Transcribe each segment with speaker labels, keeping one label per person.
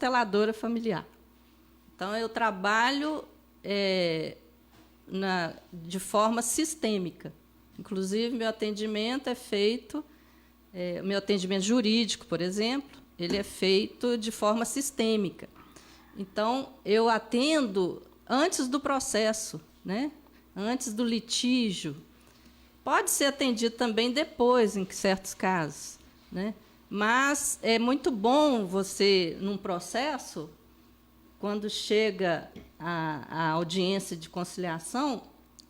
Speaker 1: consteladora familiar. Então, eu trabalho de forma sistêmica. Inclusive, meu atendimento é feito, meu atendimento jurídico, por exemplo, ele é feito de forma sistêmica. Então, eu atendo antes do processo, né? Antes do litígio. Pode ser atendido também depois, em certos casos, né? Mas é muito bom você, num processo, quando chega a audiência de conciliação,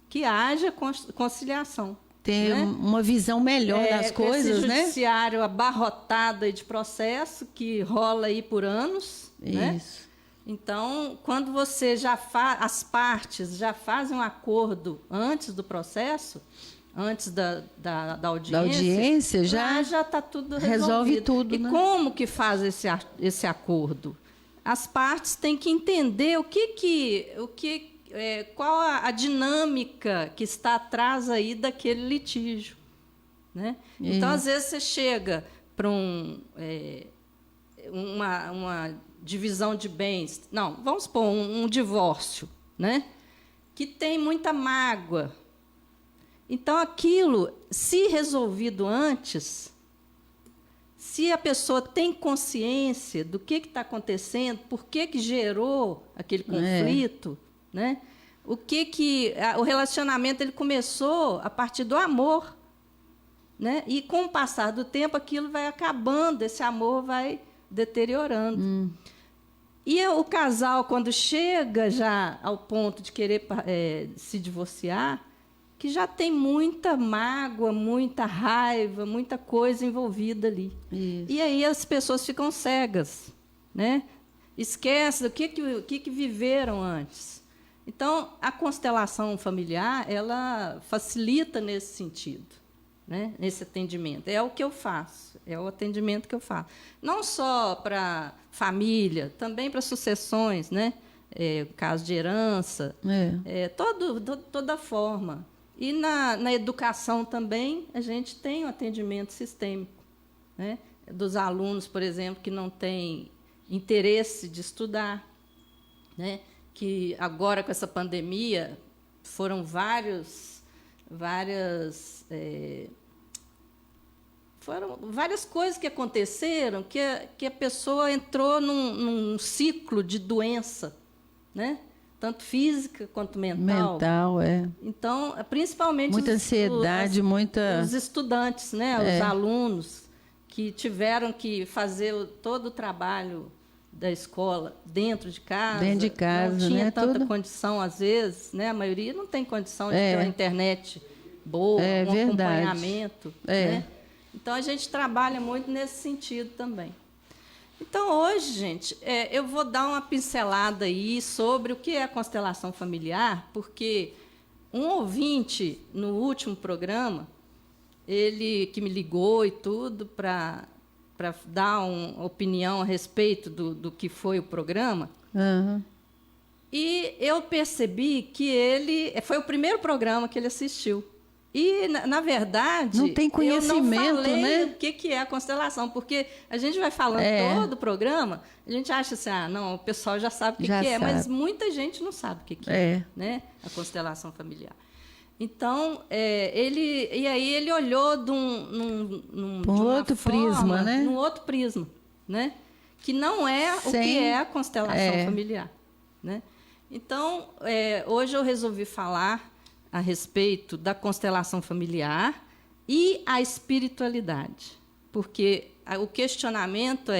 Speaker 1: que haja conciliação.
Speaker 2: Ter, né, uma visão melhor das coisas,
Speaker 1: esse
Speaker 2: né?
Speaker 1: judiciário abarrotado aí de processo que rola aí por anos.
Speaker 2: Isso.
Speaker 1: Né? Então, quando você as partes já fazem um acordo antes do processo, antes da audiência, já está tudo resolvido.
Speaker 2: Resolve tudo,
Speaker 1: e
Speaker 2: né?
Speaker 1: como que faz esse acordo? As partes têm que entender qual a dinâmica que está atrás aí daquele litígio, né? Então, às vezes, você chega para uma divisão de bens, não, vamos supor um divórcio, né? Que tem muita mágoa. Então, aquilo, se resolvido antes, se a pessoa tem consciência do que está acontecendo, por que gerou aquele conflito, né? O relacionamento ele começou a partir do amor, né? E, com o passar do tempo, aquilo vai acabando, esse amor vai deteriorando. E o casal, quando chega já ao ponto de querer se divorciar, que já tem muita mágoa, muita raiva, muita coisa envolvida ali.
Speaker 2: Isso.
Speaker 1: E aí as pessoas ficam cegas, né? Esquecem do que viveram antes. Então, a constelação familiar, ela facilita nesse sentido, né? Nesse atendimento. É o que eu faço, é o atendimento que eu faço. Não só para família, também para sucessões, né? Caso de herança, toda forma. E na educação também, a gente tem um atendimento sistêmico, né? Dos alunos, por exemplo, que não têm interesse de estudar, né? Que agora, com essa pandemia, foram várias coisas que aconteceram que a pessoa entrou num ciclo de doença, né? Tanto física quanto mental. Então, principalmente
Speaker 2: muita ansiedade,
Speaker 1: os estudantes, né? Os alunos que tiveram que fazer todo o trabalho da escola dentro de casa. Não tinha tanta condição, às vezes, né? A maioria não tem condição de ter uma internet boa, acompanhamento. Né? Então, a gente trabalha muito nesse sentido também. Então, hoje, gente, eu vou dar uma pincelada aí sobre o que é a constelação familiar, porque um ouvinte, no último programa, ele que me ligou e tudo para dar uma opinião a respeito do que foi o programa, e eu percebi que foi o primeiro programa que ele assistiu. E, na verdade,
Speaker 2: não tem conhecimento,
Speaker 1: eu não falei,
Speaker 2: né?
Speaker 1: O que é a constelação, porque a gente vai falando todo o programa, a gente acha assim, não, o pessoal já sabe o que é, mas muita gente não sabe o que é, né? A constelação familiar. Então, ele olhou de
Speaker 2: outro prisma, né?
Speaker 1: Num outro prisma, né? Que não é o que é a constelação familiar, né? Então, hoje eu resolvi falar a respeito da constelação familiar e a espiritualidade. Porque o questionamento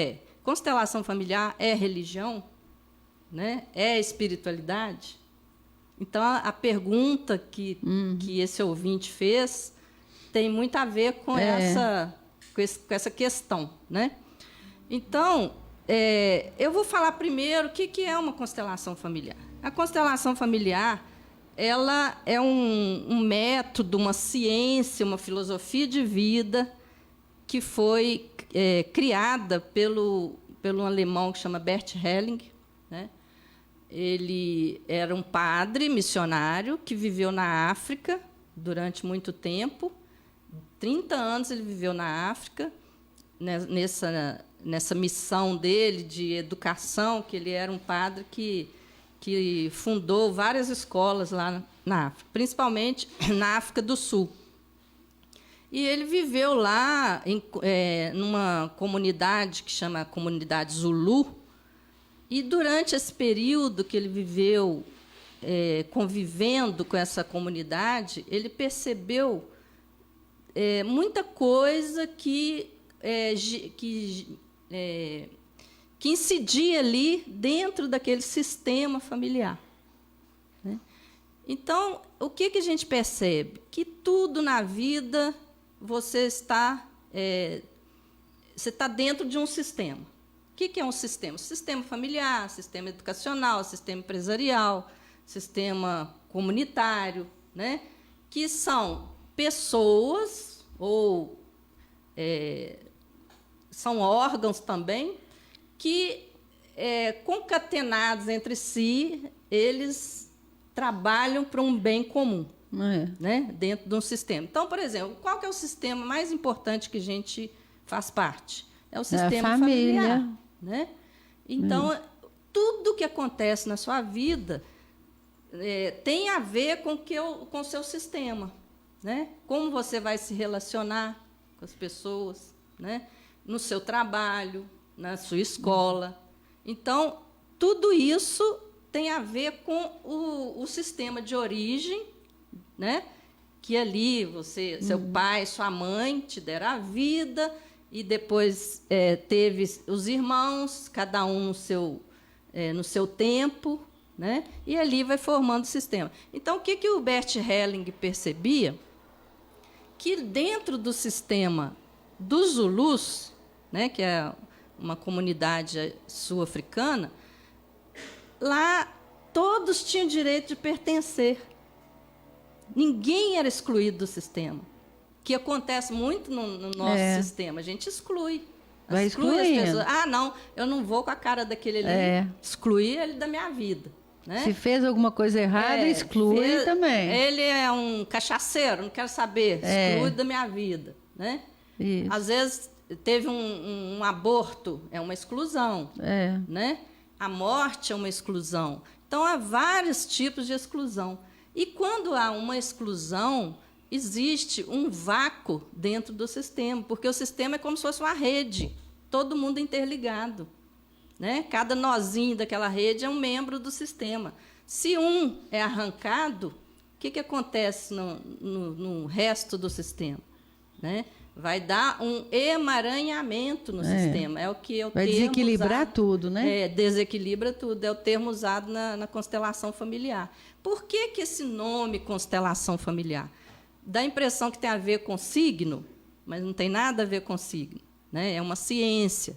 Speaker 1: constelação familiar é religião? Né? É espiritualidade? Então, a pergunta que esse ouvinte fez tem muito a ver com essa questão. Né? Então, eu vou falar primeiro o que é uma constelação familiar. A constelação familiar ela é um método, uma ciência, uma filosofia de vida que foi criada pelo alemão que chama Bert Helling, né? Ele era um padre missionário que viveu na África durante muito tempo. 30 anos ele viveu na África, nessa missão dele de educação, que ele era um padre que fundou várias escolas lá na África, principalmente na África do Sul. E ele viveu lá numa comunidade que chama Comunidade Zulu, e durante esse período que ele viveu convivendo com essa comunidade, ele percebeu muita coisa que incidia ali dentro daquele sistema familiar, né? Então, o que a gente percebe? Que tudo na vida você está dentro de um sistema. O que é um sistema? Sistema familiar, sistema educacional, sistema empresarial, sistema comunitário, né? Que são pessoas ou são órgãos também que, concatenados entre si, eles trabalham para um bem comum, né? Dentro de um sistema. Então, por exemplo, qual que é o sistema mais importante que a gente faz parte? É o sistema familiar, né? Então, tudo que acontece na sua vida tem a ver com o seu sistema, né? Como você vai se relacionar com as pessoas, né? No seu trabalho, na sua escola. Então, tudo isso tem a ver com o sistema de origem, né? Que ali seu pai, sua mãe te deram a vida, e depois teve os irmãos, cada um no seu tempo, né? E ali vai formando o sistema. Então, o que o Bert Helling percebia? Que dentro do sistema dos Zulus, né, que é uma comunidade sul-africana, lá todos tinham direito de pertencer. Ninguém era excluído do sistema, que acontece muito no nosso sistema. A gente exclui. Exclui as pessoas. Ah, não, eu não vou com a cara daquele ali. Excluir ele da minha vida. Né?
Speaker 2: Se fez alguma coisa errada, exclui também.
Speaker 1: Ele é um cachaceiro, não quero saber, exclui da minha vida. Né? Às vezes, teve um aborto, é uma exclusão. Né? A morte é uma exclusão. Então, há vários tipos de exclusão. E, quando há uma exclusão, existe um vácuo dentro do sistema, porque o sistema é como se fosse uma rede, todo mundo interligado. Né? Cada nozinho daquela rede é um membro do sistema. Se um é arrancado, o que acontece no resto do sistema? Né? Vai dar um emaranhamento no sistema. É o que é o
Speaker 2: vai
Speaker 1: termo
Speaker 2: desequilibrar
Speaker 1: usado,
Speaker 2: tudo, né?
Speaker 1: Desequilibra tudo. É o termo usado na constelação familiar. Por que esse nome constelação familiar? Dá a impressão que tem a ver com signo, mas não tem nada a ver com signo. Né? É uma ciência.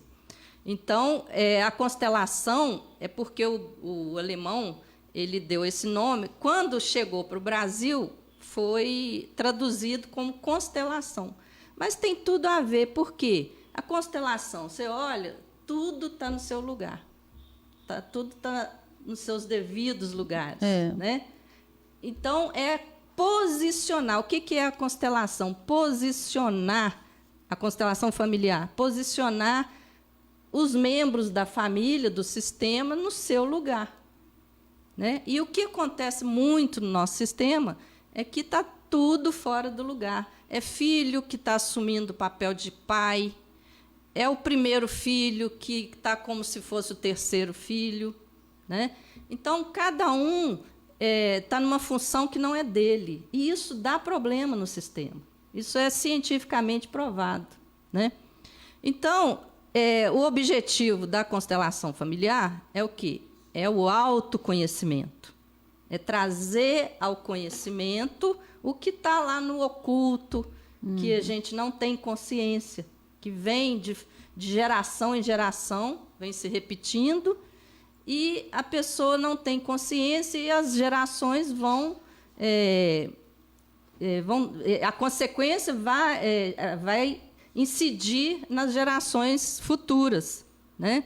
Speaker 1: Então, a constelação é porque o alemão ele deu esse nome. Quando chegou para o Brasil, foi traduzido como constelação. Mas tem tudo a ver, porque a constelação, você olha, tudo está no seu lugar. Tudo está nos seus devidos lugares. Né? Então, é posicionar. O que é a constelação? Posicionar a constelação familiar. Posicionar os membros da família, do sistema, no seu lugar. Né? E o que acontece muito no nosso sistema é que está tudo fora do lugar. É filho que está assumindo o papel de pai, é o primeiro filho que está como se fosse o terceiro filho. Né? Então, cada um está numa função que não é dele. E isso dá problema no sistema. Isso é cientificamente provado. Né? Então, o objetivo da constelação familiar é o quê? É o autoconhecimento. É trazer ao conhecimento o que está lá no oculto, que a gente não tem consciência, que vem de geração em geração, vem se repetindo, e a pessoa não tem consciência e as gerações a consequência vai incidir nas gerações futuras. Né?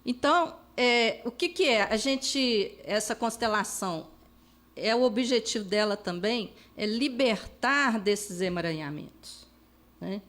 Speaker 1: Então, o que é? Essa constelação, o objetivo dela também é libertar desses emaranhamentos. Né?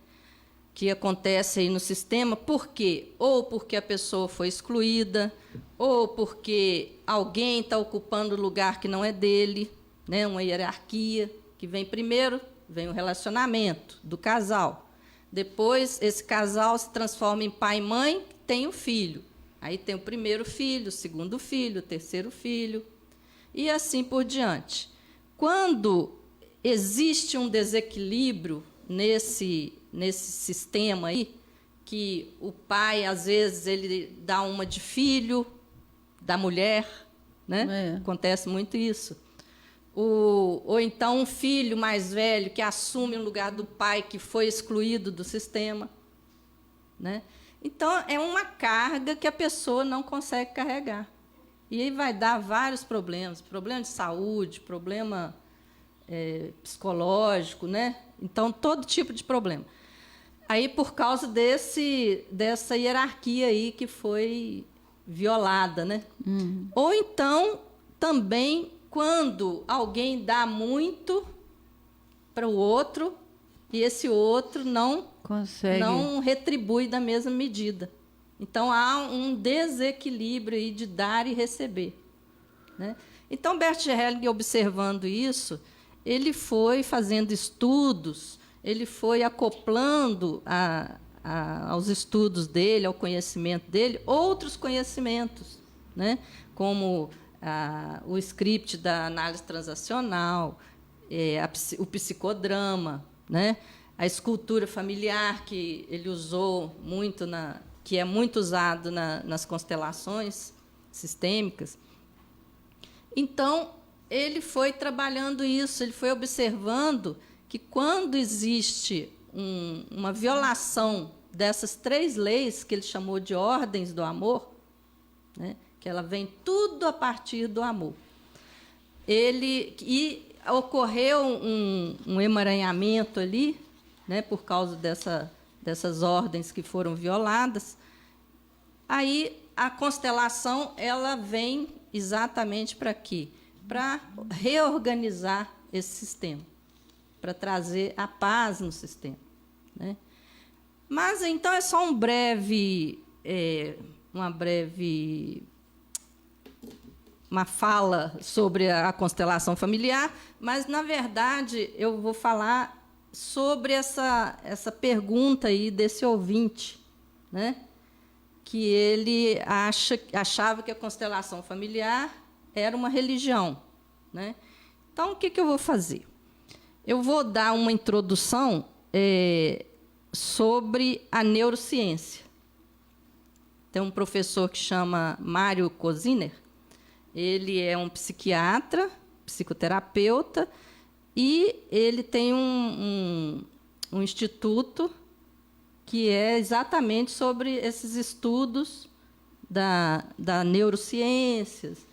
Speaker 1: que acontece aí no sistema. Por quê? Ou porque a pessoa foi excluída, ou porque alguém está ocupando o lugar que não é dele, né? Uma hierarquia que vem primeiro, vem o relacionamento do casal. Depois, esse casal se transforma em pai e mãe, tem o filho. Aí tem o primeiro filho, o segundo filho, o terceiro filho, e assim por diante. Quando existe um desequilíbrio nesse sistema aí, que o pai, às vezes, ele dá uma de filho da mulher, né? Acontece muito isso. Ou então um filho mais velho que assume o lugar do pai que foi excluído do sistema, né? Então, é uma carga que a pessoa não consegue carregar. E aí vai dar vários problemas, problema de saúde, problema psicológico, né? Então, todo tipo de problema. Aí, por causa dessa hierarquia aí que foi violada, né? Ou então, também, quando alguém dá muito para o outro e esse outro não retribui da mesma medida. Então, há um desequilíbrio aí de dar e receber, né? Então, Bert Hellinger, observando isso, ele foi fazendo estudos, ele foi acoplando aos estudos dele, ao conhecimento dele, outros conhecimentos, né? Como o script da análise transacional, o psicodrama, né? A escultura familiar, que ele usou muito, que é muito usado nas constelações sistêmicas. Então, ele foi trabalhando isso, ele foi observando que, quando existe uma violação dessas 3 leis, que ele chamou de ordens do amor, né, que ela vem tudo a partir do amor, e ocorreu um emaranhamento ali, né, por causa dessas ordens que foram violadas. Aí a constelação ela vem exatamente para quê? Para reorganizar esse sistema, para trazer a paz no sistema, né? Mas então é só uma fala sobre a constelação familiar, mas, na verdade, eu vou falar sobre essa pergunta aí desse ouvinte, né? Que ele achava que a constelação familiar era uma religião, né? Então, o que eu vou fazer? Eu vou dar uma introdução sobre a neurociência. Tem um professor que chama Mário Koziner. Ele é um psiquiatra, psicoterapeuta, e ele tem um instituto que é exatamente sobre esses estudos da neurociências,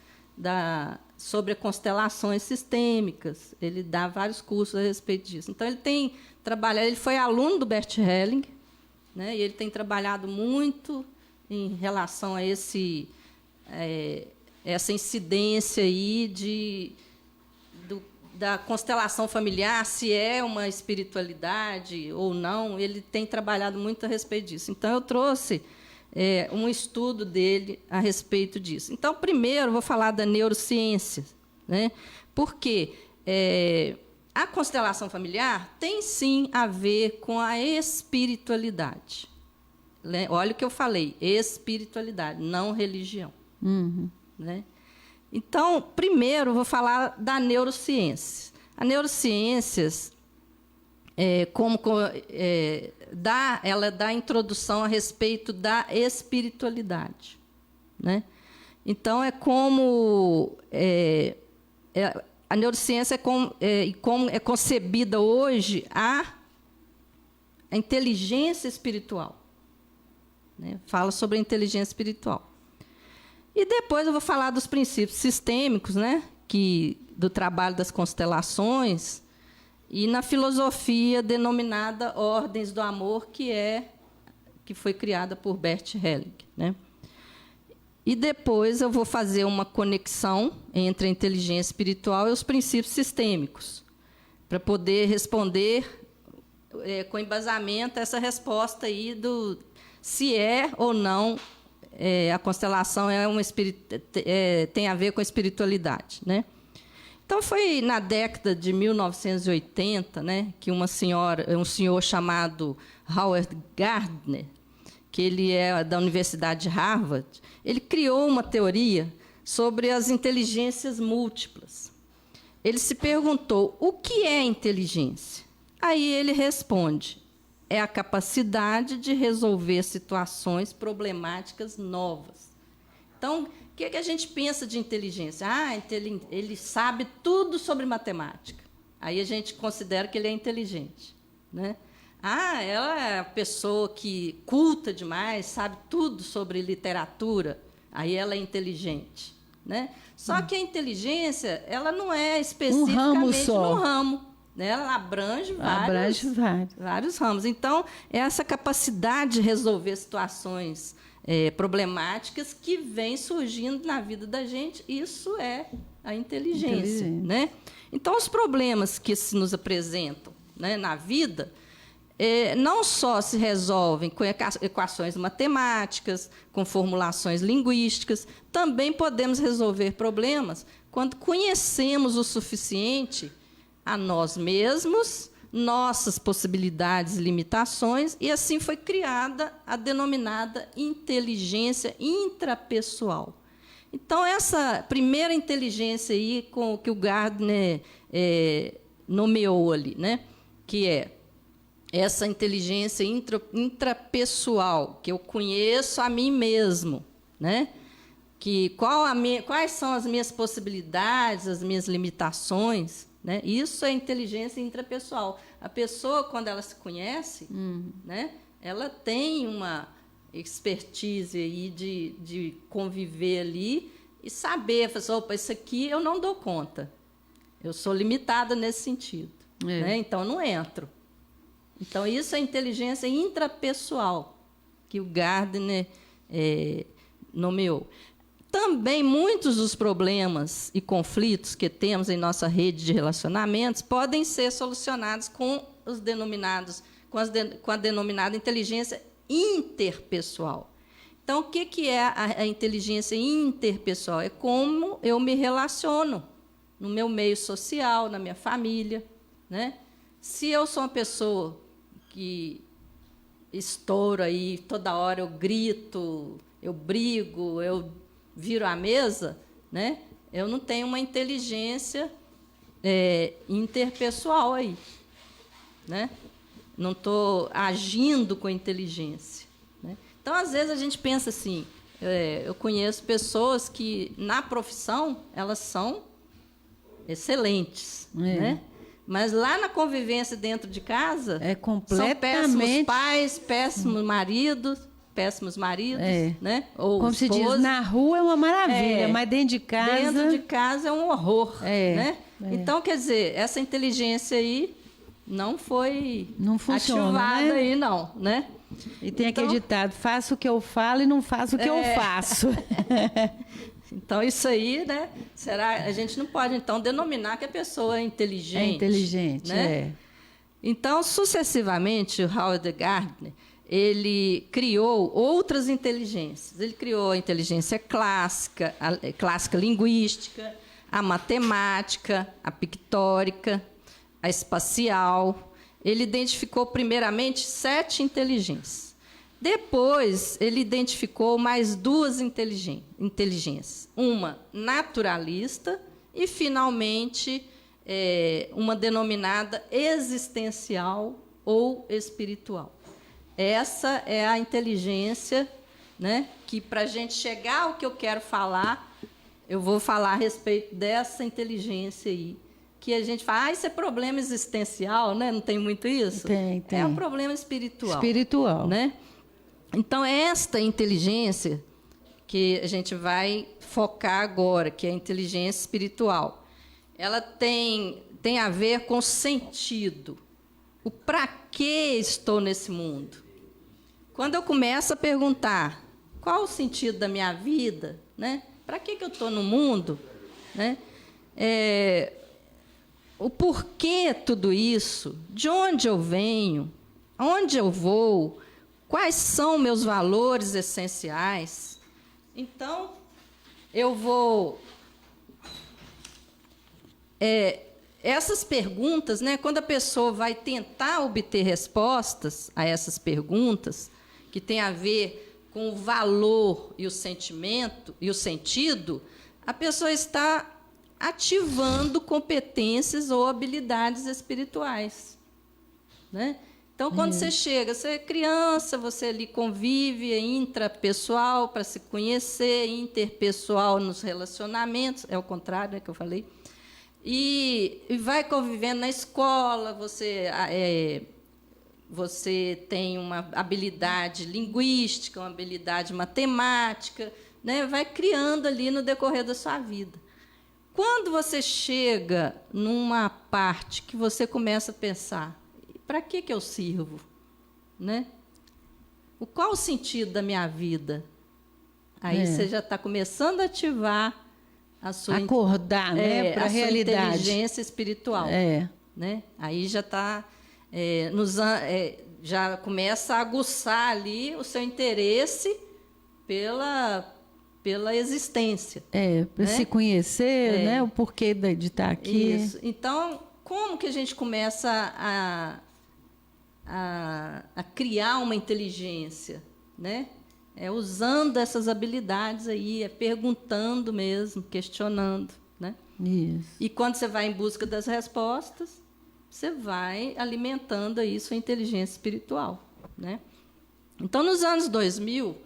Speaker 1: sobre constelações sistêmicas. Ele dá vários cursos a respeito disso. Então, ele tem trabalhado, ele foi aluno do Bert Hellinger, né, e ele tem trabalhado muito em relação a essa incidência aí da constelação familiar, se é uma espiritualidade ou não. Ele tem trabalhado muito a respeito disso. Então, eu trouxe um estudo dele a respeito disso. Então, primeiro, eu vou falar da neurociência, né? Porque a constelação familiar tem, sim, a ver com a espiritualidade. Olha o que eu falei, espiritualidade, não religião.
Speaker 2: Uhum.
Speaker 1: Né? Então, primeiro, eu vou falar da neurociência. A neurociências, ela dá introdução a respeito da espiritualidade, né? Então, a neurociência como é concebida hoje a inteligência espiritual, né? Fala sobre a inteligência espiritual. E depois eu vou falar dos princípios sistêmicos, né, do trabalho das constelações, e na filosofia denominada Ordens do Amor, que foi criada por Bert Hellinger, né? E depois eu vou fazer uma conexão entre a inteligência espiritual e os princípios sistêmicos, para poder responder com embasamento essa resposta aí do se é ou não a constelação tem a ver com a espiritualidade, né? Então, foi na década de 1980, né, que um senhor chamado Howard Gardner, que ele é da Universidade de Harvard, ele criou uma teoria sobre as inteligências múltiplas. Ele se perguntou, o que é inteligência? Aí ele responde, é a capacidade de resolver situações problemáticas novas. Então, o que a gente pensa de inteligência? Ele sabe tudo sobre matemática. Aí a gente considera que ele é inteligente, né? Ela é a pessoa que culta demais, sabe tudo sobre literatura. Aí ela é inteligente, né? Só que a inteligência, ela não é especificamente no ramo, né? Ela abrange vários ramos. Então, essa capacidade de resolver situações problemáticas que vem surgindo na vida da gente, isso é a inteligência, né? Então, os problemas que se nos apresentam, né, na vida não só se resolvem com equações matemáticas, com formulações linguísticas, também podemos resolver problemas quando conhecemos o suficiente a nós mesmos, nossas possibilidades e limitações, e assim foi criada a denominada inteligência intrapessoal. Então, essa primeira inteligência aí que o Gardner nomeou ali, né, que é essa inteligência intrapessoal, que eu conheço a mim mesmo, né? Quais são as minhas possibilidades, as minhas limitações, né? Isso é inteligência intrapessoal. A pessoa, quando ela se conhece, né, ela tem uma expertise aí de conviver ali e saber, opa, isso aqui eu não dou conta. Eu sou limitada nesse sentido. Né? Então, não entro. Então, isso é inteligência intrapessoal, que o Gardner nomeou. Também, muitos dos problemas e conflitos que temos em nossa rede de relacionamentos podem ser solucionados com a denominada inteligência interpessoal. Então, o que é a inteligência interpessoal? É como eu me relaciono no meu meio social, na minha família, né? Se eu sou uma pessoa que estouro aí, toda hora eu grito, eu brigo, eu viro a mesa, né? Eu não tenho uma inteligência interpessoal aí, né? Não estou agindo com inteligência, né? Então, às vezes, a gente pensa assim, eu conheço pessoas que, na profissão, elas são excelentes, né? Mas lá na convivência dentro de casa, são péssimos pais, péssimos maridos, né? Ou
Speaker 2: como se diz, na rua é uma maravilha, mas dentro de
Speaker 1: casa é um horror, né? Então, quer dizer, essa inteligência aí não funciona, ativada, né? Aí não, né?
Speaker 2: E tem aquele ditado, faço o que eu falo e não faço o que eu faço.
Speaker 1: Então, isso aí, né? A gente não pode, então, denominar que a pessoa é inteligente.
Speaker 2: É inteligente, né?
Speaker 1: Então, sucessivamente, o Howard Gardner, ele criou outras inteligências. Ele criou a inteligência clássica, a clássica linguística, a matemática, a pictórica, a espacial. Ele identificou, primeiramente, 7 inteligências. Depois, ele identificou mais 2 inteligências. Uma naturalista e, finalmente, uma denominada existencial ou espiritual. Essa é a inteligência, né, que, para a gente chegar ao que eu quero falar, eu vou falar a respeito dessa inteligência aí. Que a gente fala, isso é problema existencial, né? Não tem muito isso?
Speaker 2: Tem.
Speaker 1: É um problema espiritual.
Speaker 2: Espiritual.
Speaker 1: Né? Então, esta inteligência que a gente vai focar agora, que é a inteligência espiritual, ela tem a ver com o sentido. O para que estou nesse mundo? Quando eu começo a perguntar qual o sentido da minha vida, né? Para que eu estou no mundo? Né? o porquê tudo isso, de onde eu venho, aonde eu vou, quais são meus valores essenciais. Então, eu vou... essas perguntas, né, quando a pessoa vai tentar obter respostas a essas perguntas, que tem a ver com o valor e o sentimento e o sentido, a pessoa está ativando competências ou habilidades espirituais, né? Então, quando você chega, você é criança, você ali convive, é intrapessoal para se conhecer, interpessoal nos relacionamentos, é o contrário, né, que eu falei, e vai convivendo na escola, você tem uma habilidade linguística, uma habilidade matemática, né, vai criando ali no decorrer da sua vida. Quando você chega numa parte que você começa a pensar, para que eu sirvo? Né? Qual o sentido da minha vida? Aí você já está começando a ativar a sua...
Speaker 2: Acordar, né, para a realidade.
Speaker 1: Inteligência espiritual. Né? Aí já está... já começa a aguçar ali o seu interesse pela existência.
Speaker 2: Para
Speaker 1: né?
Speaker 2: se conhecer, né, o porquê de estar aqui.
Speaker 1: Isso. Então, como que a gente começa a criar uma inteligência? Né? Usando essas habilidades aí, perguntando mesmo, questionando. Né?
Speaker 2: Isso.
Speaker 1: E quando você vai em busca das respostas, você vai alimentando aí sua inteligência espiritual. Né? Então, nos anos 2000...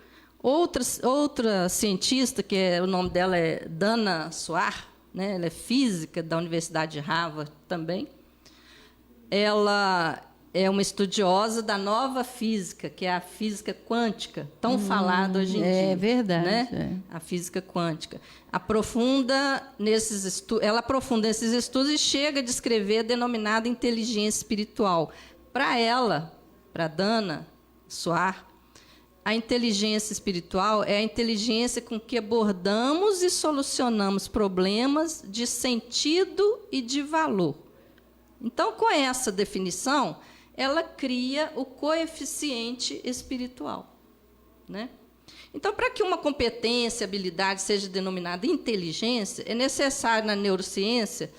Speaker 1: Outra cientista, o nome dela é Dana Suar, né? Ela é física da Universidade de Harvard também. Ela é uma estudiosa da nova física, que é a física quântica, tão falada hoje em dia.
Speaker 2: É verdade.
Speaker 1: Né? A física quântica. Ela aprofunda nesses estudos e chega a descrever a denominada inteligência espiritual. Para ela, para Dana Suar, a inteligência espiritual é a inteligência com que abordamos e solucionamos problemas de sentido e de valor. Então, com essa definição, ela cria o coeficiente espiritual. Né? Então, para que uma competência, habilidade seja denominada inteligência, é necessário, na neurociência,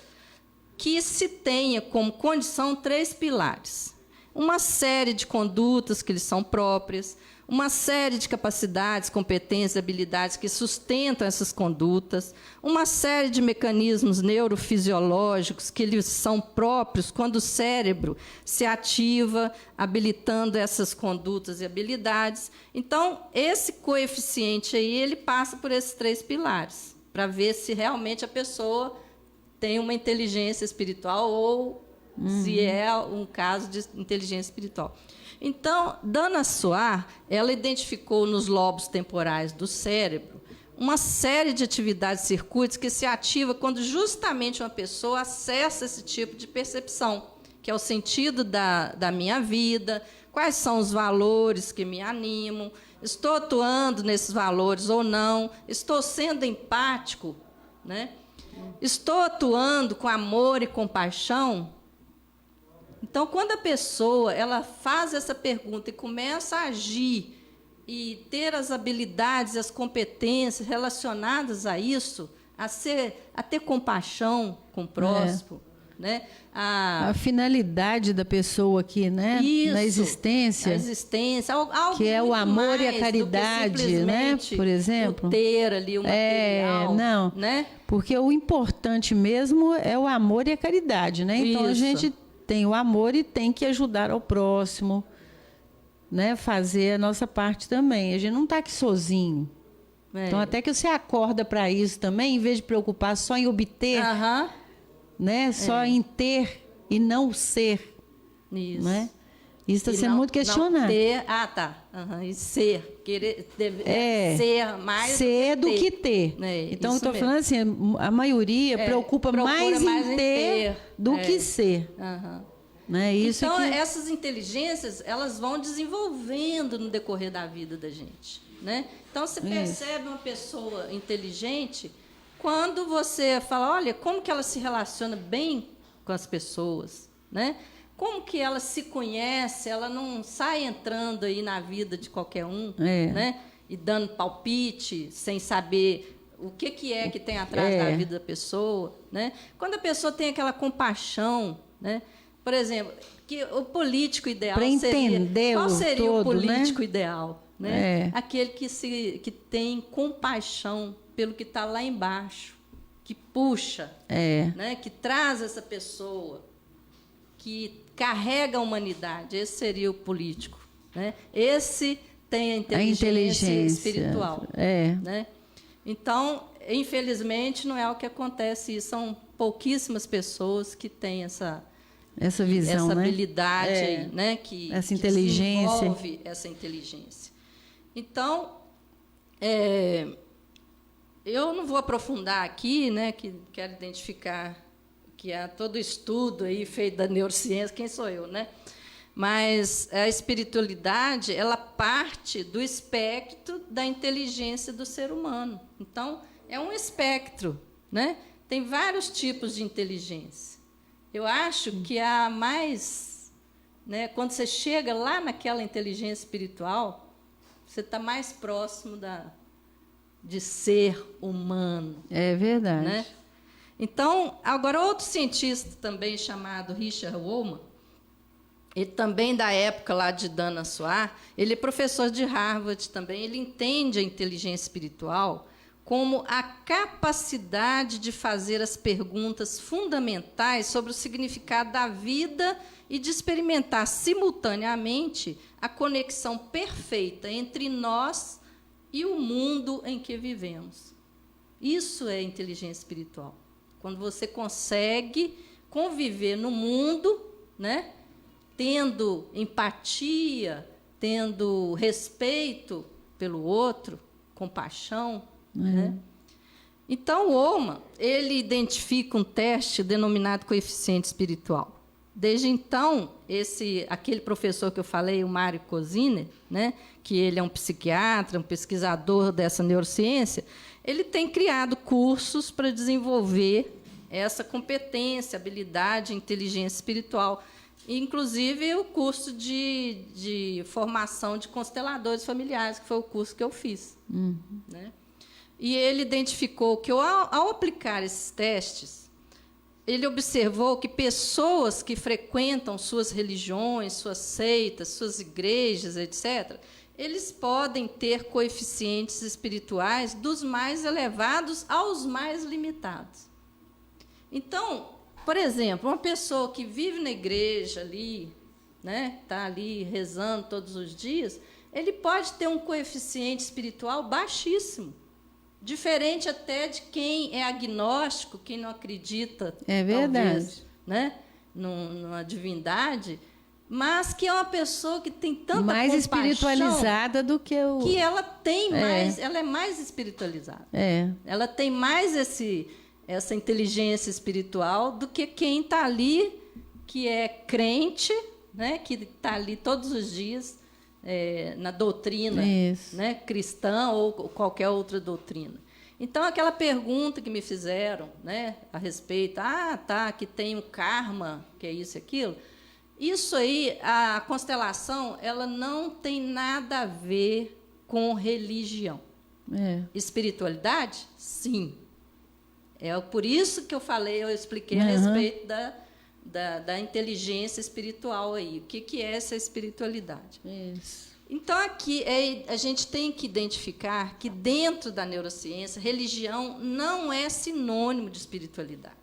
Speaker 1: que se tenha como condição 3 pilares. Uma série de condutas que lhes são próprias, uma série de capacidades, competências, habilidades que sustentam essas condutas, uma série de mecanismos neurofisiológicos que lhes são próprios quando o cérebro se ativa, habilitando essas condutas e habilidades. Então, esse coeficiente aí, ele passa por esses 3 pilares, para ver se realmente a pessoa tem uma inteligência espiritual ou se é um caso de inteligência espiritual. Então, Dana Suar, ela identificou nos lobos temporais do cérebro uma série de atividades, circuitos que se ativa quando justamente uma pessoa acessa esse tipo de percepção, que é o sentido da minha vida, quais são os valores que me animam, estou atuando nesses valores ou não, estou sendo empático, né? Estou atuando com amor e compaixão. Então, quando a pessoa ela faz essa pergunta e começa a agir e ter as habilidades, as competências relacionadas a isso, a ter compaixão com o próximo, né?
Speaker 2: A finalidade da pessoa aqui, né?
Speaker 1: Isso,
Speaker 2: na existência.
Speaker 1: A existência, algo
Speaker 2: que é o amor e a caridade, né? Por exemplo.
Speaker 1: Ter ali um material,
Speaker 2: não,
Speaker 1: né?
Speaker 2: Porque o importante mesmo é o amor e a caridade, né? Então a gente tem o amor e tem que ajudar ao próximo, né? Fazer a nossa parte também. A gente não está aqui sozinho. Então, até que você acorda para isso também, em vez de preocupar só em obter, né? Só em ter e não ser. Isso. Né? Isso está sendo muito questionado.
Speaker 1: Ter, e ser. Querer, ser mais
Speaker 2: ser do que ter. Então, eu estou falando assim, a maioria preocupa mais em ter do que ser. Né? Isso
Speaker 1: então, essas inteligências, elas vão desenvolvendo no decorrer da vida da gente. Né? Então, você percebe uma pessoa inteligente quando você fala, olha, como que ela se relaciona bem com as pessoas, né? Como que ela se conhece, ela não sai entrando aí na vida de qualquer um, né? E dando palpite, sem saber o que é que tem atrás da vida da pessoa, né? Quando a pessoa tem aquela compaixão, né? Por exemplo, que o político ideal seria... Qual seria o político ideal? Né? Aquele que tem compaixão pelo que está lá embaixo, que puxa, né? Que traz essa pessoa, que carrega a humanidade. Esse seria o político, né? Esse tem a inteligência espiritual. Né? Então, infelizmente, não é o que acontece. E são pouquíssimas pessoas que têm essa visão, essa habilidade, aí, né? Que desenvolve essa inteligência. Então, eu não vou aprofundar aqui, né? Que quero identificar que há todo estudo aí feito da neurociência, quem sou eu, né? Mas a espiritualidade, ela parte do espectro da inteligência do ser humano. Então, é um espectro, né? Tem vários tipos de inteligência. Eu acho que a mais... Né, quando você chega lá naquela inteligência espiritual, você está mais próximo de ser humano.
Speaker 2: É verdade.
Speaker 1: Né? Então, agora, outro cientista também chamado Richard Wallman, ele também da época lá de Dana Soar, ele é professor de Harvard também, ele entende a inteligência espiritual como a capacidade de fazer as perguntas fundamentais sobre o significado da vida e de experimentar simultaneamente a conexão perfeita entre nós e o mundo em que vivemos. Isso é inteligência espiritual. Quando você consegue conviver no mundo, né, tendo empatia, tendo respeito pelo outro, compaixão. Né? Então, o Wallman, ele identifica um teste denominado coeficiente espiritual. Desde então, aquele professor que eu falei, o Mário Cosiner, né, que ele é um psiquiatra, um pesquisador dessa neurociência, ele tem criado cursos para desenvolver essa competência, habilidade, inteligência espiritual. Inclusive, o curso de formação de consteladores familiares, que foi o curso que eu fiz. Né? E ele identificou que, ao aplicar esses testes, ele observou que pessoas que frequentam suas religiões, suas seitas, suas igrejas, etc., eles podem ter coeficientes espirituais dos mais elevados aos mais limitados. Então, por exemplo, uma pessoa que vive na igreja ali, né, está ali rezando todos os dias, ele pode ter um coeficiente espiritual baixíssimo, diferente até de quem é agnóstico, quem não acredita, talvez, né, numa divindade, mas que é uma pessoa que tem tanta
Speaker 2: mais espiritualizada do que o...
Speaker 1: que ela tem mais, ela é mais espiritualizada. Ela tem mais essa inteligência espiritual do que quem está ali, que é crente, né, que está ali todos os dias na doutrina, né, cristã ou qualquer outra doutrina. Então, aquela pergunta que me fizeram, né, a respeito, que tem um karma, que é isso e aquilo, isso aí, a constelação, ela não tem nada a ver com religião. Espiritualidade? Sim. É por isso que eu expliquei a respeito da inteligência espiritual aí. O que é essa espiritualidade? Isso. Então, aqui a gente tem que identificar que, dentro da neurociência, religião não é sinônimo de espiritualidade.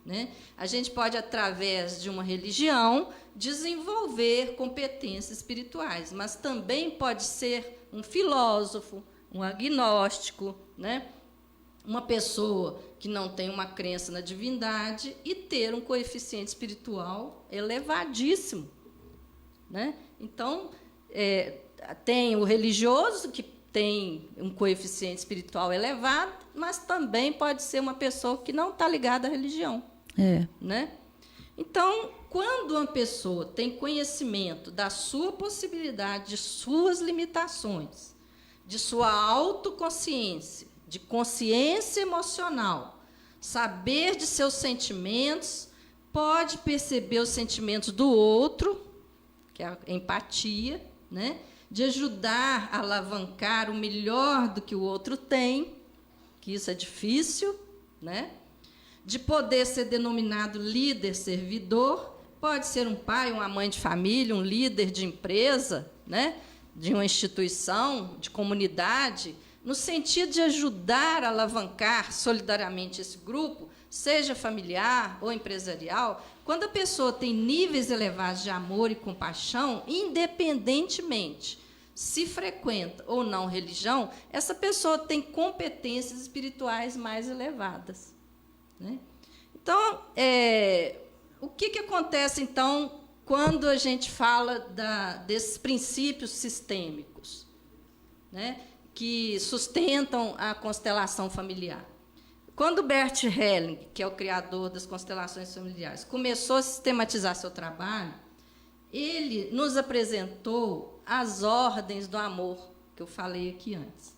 Speaker 1: Né? A gente pode, através de uma religião, desenvolver competências espirituais, mas também pode ser um filósofo, um agnóstico, né? Uma pessoa que não tem uma crença na divindade e ter um coeficiente espiritual elevadíssimo. Né? Então, tem o religioso, que tem um coeficiente espiritual elevado, mas também pode ser uma pessoa que não está ligada à religião. Né? Então, quando uma pessoa tem conhecimento da sua possibilidade, de suas limitações, de sua autoconsciência, de consciência emocional, saber de seus sentimentos, pode perceber os sentimentos do outro, que é a empatia, né? De ajudar a alavancar o melhor do que o outro tem, que isso é difícil, né? De poder ser denominado líder servidor, pode ser um pai, uma mãe de família, um líder de empresa, né? De uma instituição, de comunidade, no sentido de ajudar a alavancar solidariamente esse grupo, seja familiar ou empresarial. Quando a pessoa tem níveis elevados de amor e compaixão, independentemente se frequenta ou não religião, essa pessoa tem competências espirituais mais elevadas, né? Então, o que acontece, então, quando a gente fala desses princípios sistêmicos, né, que sustentam a constelação familiar? Quando Bert Helling, que é o criador das constelações familiares, começou a sistematizar seu trabalho, ele nos apresentou as ordens do amor, que eu falei aqui antes.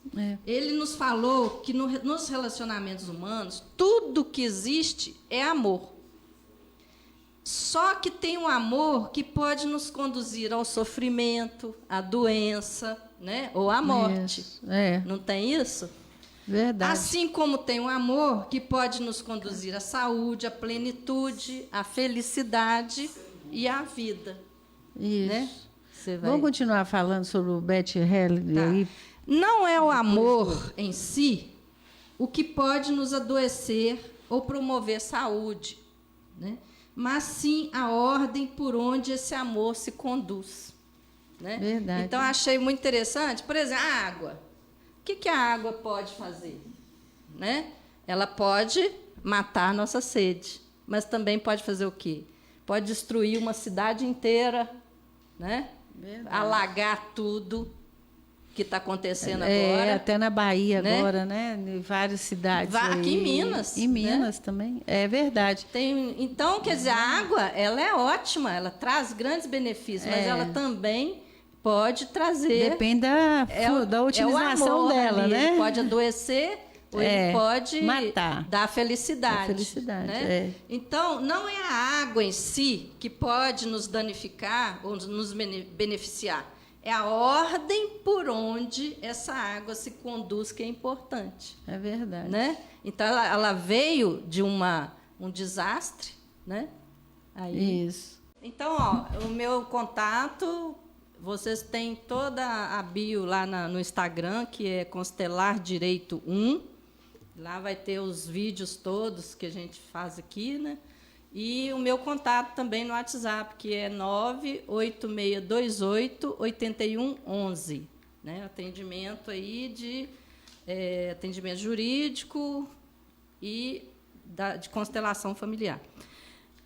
Speaker 1: Ele nos falou que nos relacionamentos humanos, tudo que existe é amor. Só que tem um amor que pode nos conduzir ao sofrimento, à doença, né? Ou à morte. Não tem isso?
Speaker 2: Verdade.
Speaker 1: Assim como tem um amor que pode nos conduzir à saúde, à plenitude, à felicidade e à vida.
Speaker 2: Isso.
Speaker 1: Né?
Speaker 2: Vamos continuar falando sobre o Bert Helling aí?
Speaker 1: Não é o amor em si o que pode nos adoecer ou promover saúde, né? Mas sim a ordem por onde esse amor se conduz, né?
Speaker 2: Verdade.
Speaker 1: Então, achei muito interessante. Por exemplo, a água. O que a água pode fazer? Né? Ela pode matar a nossa sede, mas também pode fazer o quê? Pode destruir uma cidade inteira, né? Alagar tudo que está acontecendo agora.
Speaker 2: Até na Bahia, né? Agora, né? Em várias cidades.
Speaker 1: Aqui em Minas.
Speaker 2: Em Minas,
Speaker 1: né?
Speaker 2: Também. É verdade.
Speaker 1: Então, quer dizer, a água ela é ótima, ela traz grandes benefícios, mas ela também pode trazer...
Speaker 2: Depende da utilização dela, né?
Speaker 1: Ele pode adoecer ou ele pode
Speaker 2: matar.
Speaker 1: Dar felicidade.
Speaker 2: Né?
Speaker 1: Então, não é a água em si que pode nos danificar ou nos beneficiar. É a ordem por onde essa água se conduz que é importante.
Speaker 2: É verdade.
Speaker 1: Né? Então, ela veio de um desastre. Né? Aí.
Speaker 2: Isso.
Speaker 1: Então, ó, o meu contato... Vocês têm toda a bio lá no Instagram, que é Constelar Direito 1. Lá vai ter os vídeos todos que a gente faz aqui, né? E o meu contato também no WhatsApp, que é 98628-8111. Né? Atendimento aí atendimento jurídico e de constelação familiar.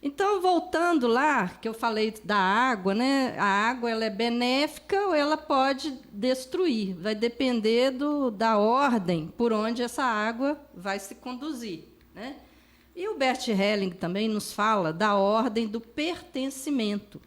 Speaker 1: Então, voltando lá, que eu falei da água, né? A água ela é benéfica ou ela pode destruir. Vai depender da ordem por onde essa água vai se conduzir. Né? E o Bert Helling também nos fala da ordem do pertencimento.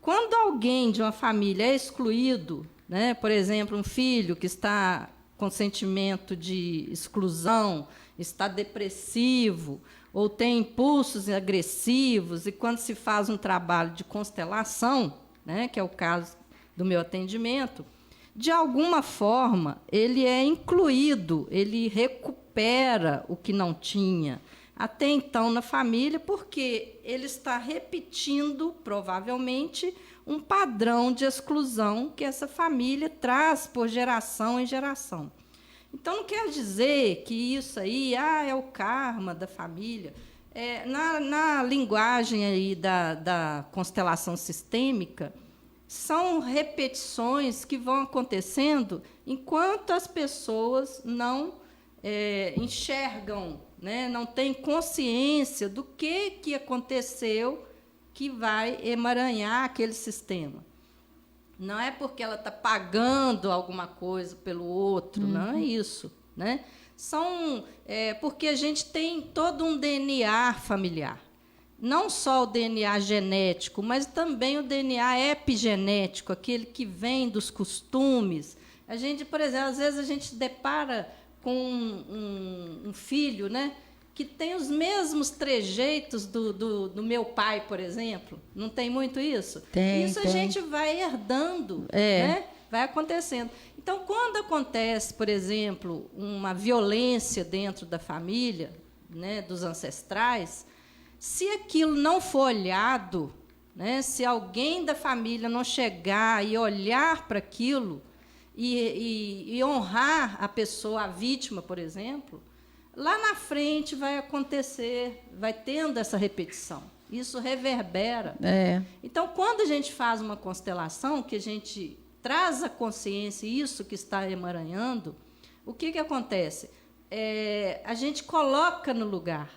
Speaker 1: Quando alguém de uma família é excluído, né? Por exemplo, um filho que está com sentimento de exclusão, está depressivo, ou tem impulsos agressivos, e quando se faz um trabalho de constelação, né, que é o caso do meu atendimento, de alguma forma ele é incluído, ele recupera o que não tinha até então na família, porque ele está repetindo, provavelmente, um padrão de exclusão que essa família traz por geração em geração. Então, não quer dizer que isso aí é o karma da família. Na linguagem aí da constelação sistêmica, são repetições que vão acontecendo enquanto as pessoas não enxergam, né, não têm consciência do que aconteceu que vai emaranhar aquele sistema. Não é porque ela está pagando alguma coisa pelo outro, não é isso. Né? Porque a gente tem todo um DNA familiar. Não só o DNA genético, mas também o DNA epigenético, aquele que vem dos costumes. Por exemplo, às vezes a gente depara com um filho, né, que tem os mesmos trejeitos do meu pai, por exemplo. Não tem muito isso? Isso a gente vai herdando, né? Vai acontecendo. Então, quando acontece, por exemplo, uma violência dentro da família, né, dos ancestrais, se aquilo não for olhado, né, se alguém da família não chegar e olhar para aquilo e honrar a pessoa, a vítima, por exemplo, lá na frente vai acontecer, vai tendo essa repetição. Isso reverbera. Então, quando a gente faz uma constelação, que a gente traz à consciência isso que está emaranhando, o que acontece? A gente coloca no lugar,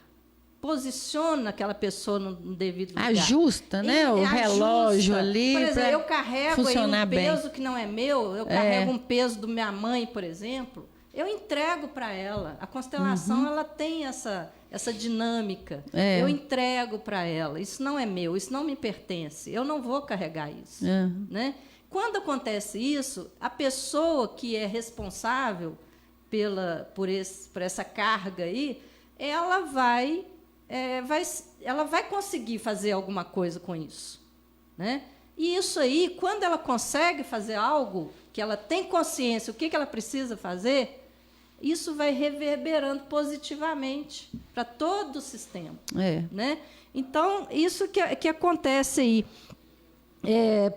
Speaker 1: posiciona aquela pessoa no devido lugar.
Speaker 2: Ajusta, né? O relógio ali.
Speaker 1: Por exemplo, eu carrego aí um peso que não é meu, eu carrego um peso da minha mãe, por exemplo, eu entrego para ela. A constelação ela tem essa dinâmica. Eu entrego para ela. Isso não é meu, isso não me pertence. Eu não vou carregar isso. Né? Quando acontece isso, a pessoa que é responsável por essa carga aí, ela vai conseguir fazer alguma coisa com isso. Né? E isso aí, quando ela consegue fazer algo, que ela tem consciência, o que ela precisa fazer, isso vai reverberando positivamente para todo o sistema. Né? Então, isso que acontece aí.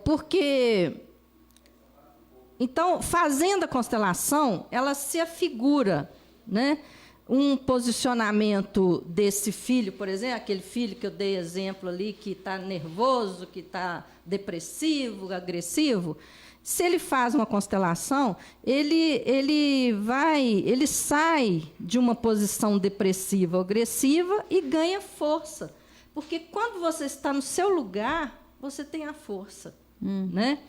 Speaker 1: Porque... Então, fazendo a constelação, ela se afigura, né? Um posicionamento desse filho, por exemplo, aquele filho que eu dei exemplo ali, que está nervoso, que está depressivo, agressivo. Se ele faz uma constelação, ele sai de uma posição depressiva ou agressiva e ganha força. Porque quando você está no seu lugar, você tem a força. Né?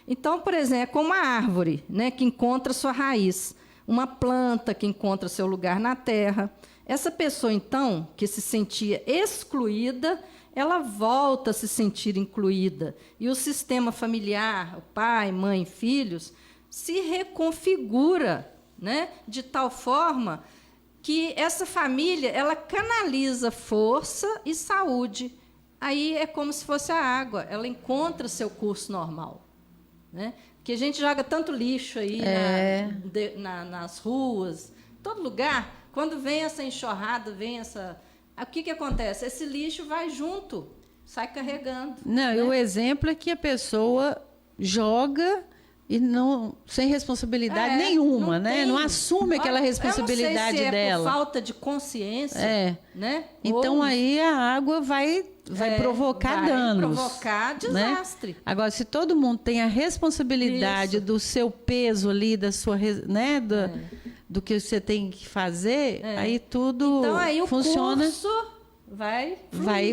Speaker 1: Então, por exemplo, é como uma árvore, né, que encontra sua raiz, uma planta que encontra seu lugar na terra. Essa pessoa, então, que se sentia excluída, ela volta a se sentir incluída. E o sistema familiar, o pai, mãe, filhos, se reconfigura, né, de tal forma que essa família ela canaliza força e saúde. Aí é como se fosse a água, ela encontra seu curso normal. Né? Porque a gente joga tanto lixo aí nas ruas, todo lugar. Quando vem essa enxurrada, o que acontece? Esse lixo vai junto, sai carregando.
Speaker 2: Não, e o exemplo é que a pessoa joga e não sem responsabilidade nenhuma, né? Não assume aquela responsabilidade
Speaker 1: eu não sei se
Speaker 2: dela.
Speaker 1: Por falta de consciência, né?
Speaker 2: Então aí a água vai provocar danos.
Speaker 1: Vai provocar desastre.
Speaker 2: Né? Agora, se todo mundo tem a responsabilidade do seu peso ali, da sua, né, do que você tem que fazer, aí tudo
Speaker 1: então, aí
Speaker 2: funciona.
Speaker 1: O curso vai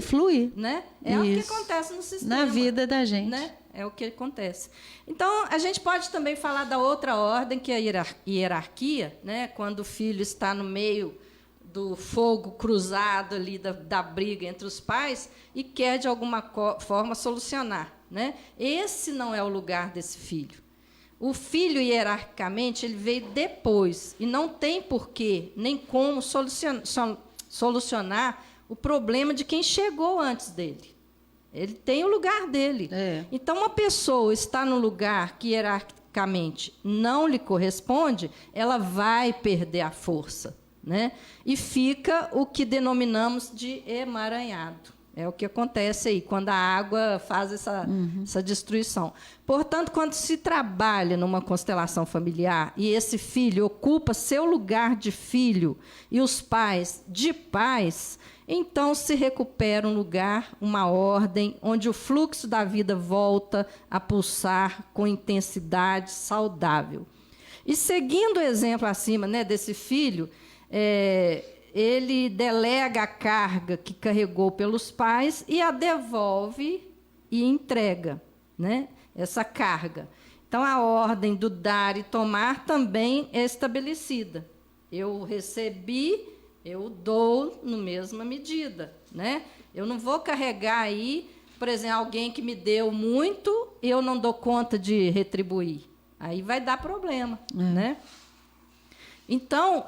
Speaker 1: fluir. Né? É o que acontece no sistema.
Speaker 2: Na vida da gente.
Speaker 1: Né? É o que acontece. Então, a gente pode também falar da outra ordem, que é a hierarquia, né? Quando o filho está no meio do fogo cruzado ali da briga entre os pais e quer, de alguma forma, solucionar. Né? Esse não é o lugar desse filho. O filho, hierarquicamente, ele veio depois e não tem porquê nem como solucionar o problema de quem chegou antes dele. Ele tem o lugar dele. Então, uma pessoa está no lugar que hierarquicamente não lhe corresponde, ela vai perder a força. Né? E fica o que denominamos de emaranhado. É o que acontece aí, quando a água faz essa destruição. Portanto, quando se trabalha numa constelação familiar e esse filho ocupa seu lugar de filho e os pais de pais, então se recupera um lugar, uma ordem, onde o fluxo da vida volta a pulsar com intensidade saudável. E seguindo o exemplo acima, né, desse filho, ele delega a carga que carregou pelos pais e a devolve e entrega, né, essa carga. Então, a ordem do dar e tomar também é estabelecida. Eu recebi, eu dou na mesma medida. Né? Eu não vou carregar aí, por exemplo, alguém que me deu muito e eu não dou conta de retribuir. Aí vai dar problema. Né? Então,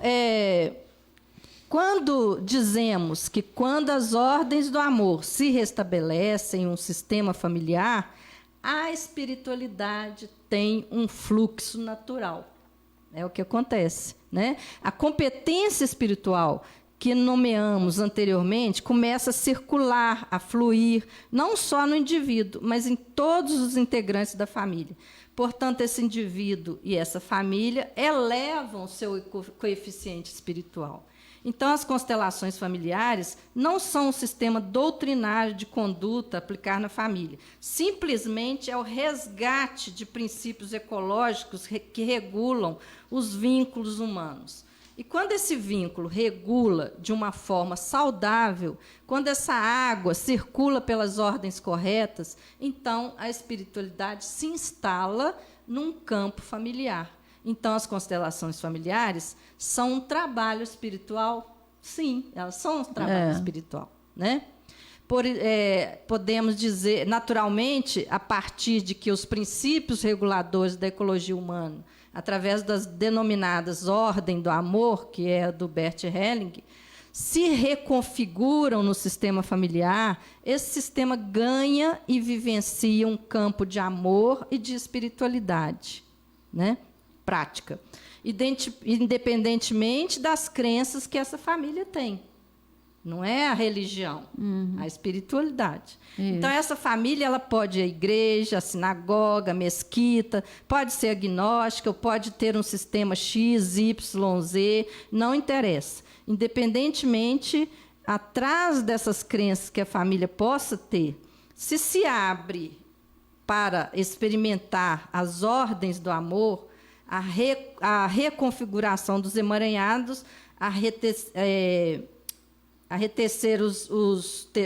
Speaker 1: Quando dizemos que quando as ordens do amor se restabelecem em um sistema familiar, a espiritualidade tem um fluxo natural. É o que acontece, né? A competência espiritual que nomeamos anteriormente começa a circular, a fluir, não só no indivíduo, mas em todos os integrantes da família. Portanto, esse indivíduo e essa família elevam o seu coeficiente espiritual. Então, as constelações familiares não são um sistema doutrinário de conduta a aplicar na família. Simplesmente é o resgate de princípios ecológicos que regulam os vínculos humanos. E quando esse vínculo regula de uma forma saudável, quando essa água circula pelas ordens corretas, então a espiritualidade se instala num campo familiar. Então, as constelações familiares são um trabalho espiritual? Sim, elas são um trabalho espiritual, né? Podemos dizer, naturalmente, a partir de que os princípios reguladores da ecologia humana, através das denominadas Ordem do Amor, que é do Bert Helling, se reconfiguram no sistema familiar, esse sistema ganha e vivencia um campo de amor e de espiritualidade, né? Prática, independentemente das crenças que essa família tem. Não é a religião, a espiritualidade. Isso. Então, essa família ela pode ir à igreja, à sinagoga, à mesquita, pode ser agnóstica, pode ter um sistema X, Y, Z, não interessa. Independentemente, atrás dessas crenças que a família possa ter, se abre para experimentar as ordens do amor, a reconfiguração dos emaranhados, a retecer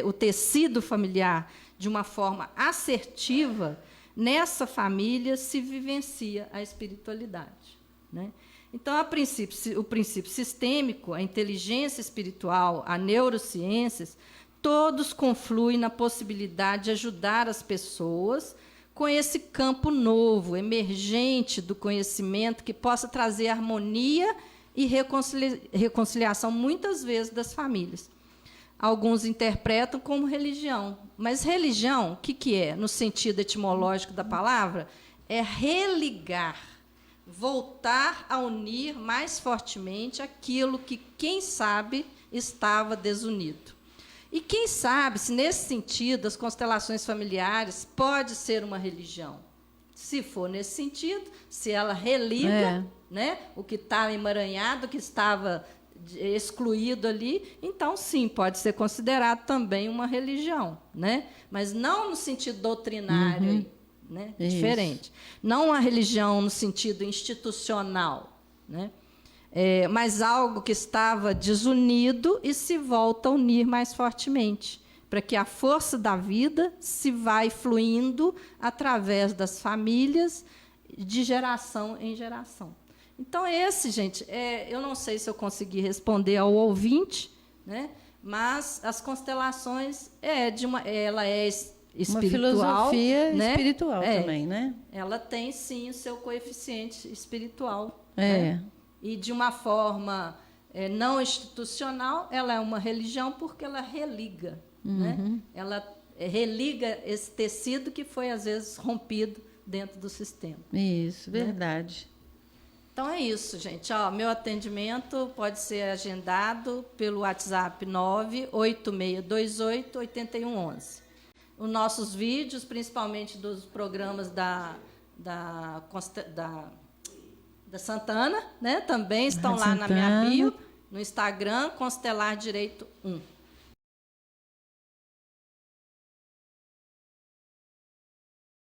Speaker 1: o tecido familiar de uma forma assertiva, nessa família se vivencia a espiritualidade, né? Então, o princípio sistêmico, a inteligência espiritual, a neurociências, todos confluem na possibilidade de ajudar as pessoas com esse campo novo, emergente do conhecimento, que possa trazer harmonia e reconciliação, muitas vezes, das famílias. Alguns interpretam como religião. Mas religião, o que é, no sentido etimológico da palavra? É religar, voltar a unir mais fortemente aquilo que, quem sabe, estava desunido. E quem sabe se, nesse sentido, as constelações familiares pode ser uma religião. Se for nesse sentido, se ela religa, né, o que está emaranhado, o que estava excluído ali, então, sim, pode ser considerado também uma religião, né? Mas não no sentido doutrinário, né? Diferente. Não uma religião no sentido institucional, né? Mas algo que estava desunido e se volta a unir mais fortemente, para que a força da vida se vai fluindo através das famílias, de geração em geração. Então, gente, eu não sei se eu consegui responder ao ouvinte, né? Mas as constelações ela é espiritual,
Speaker 2: uma filosofia, né? Espiritual também, né?
Speaker 1: Ela tem, sim, o seu coeficiente espiritual. Né? E, de uma forma não institucional, ela é uma religião porque ela religa. Né? Ela religa esse tecido que foi, às vezes, rompido dentro do sistema.
Speaker 2: Isso, verdade.
Speaker 1: Né? Então, é isso, gente. Meu atendimento pode ser agendado pelo WhatsApp 98628-8111. Os nossos vídeos, principalmente dos programas da Santana, né, também estão lá na minha bio, no Instagram, Constelar Direito 1.